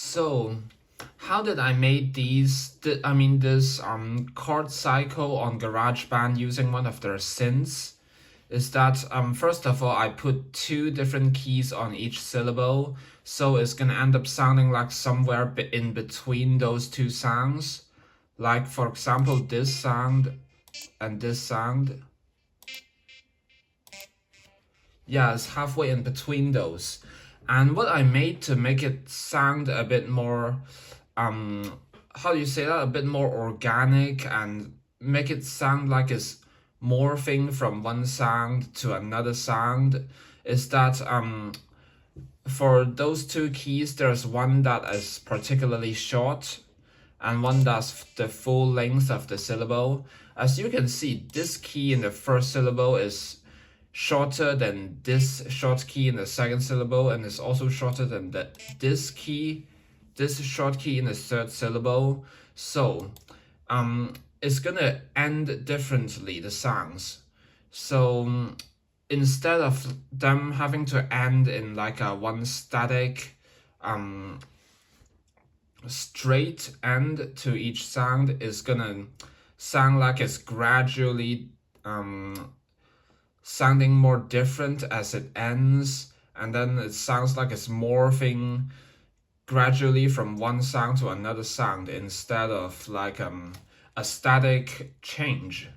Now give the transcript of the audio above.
So, how did I make this chord cycle on GarageBand using one of their synths? Is that first of all I put two different keys on each syllable, so it's gonna end up sounding like somewhere in between those two sounds. Like for example, this sound and this sound. Yeah, it's halfway in between those. And what I made to make it sound a bit more, how do you say that? A bit more organic and make it sound like it's morphing from one sound to another sound is that for those two keys, there's one that is particularly short and one that's the full length of the syllable. As you can see, this key in the first syllable is shorter than this short key in the second syllable, and it's also shorter than this short key in the third syllable. So it's gonna end differently, the sounds. So instead of them having to end in like a one static straight end to each sound, is gonna sound like it's gradually sounding more different as it ends, and then it sounds like it's morphing gradually from one sound to another sound instead of like a static change.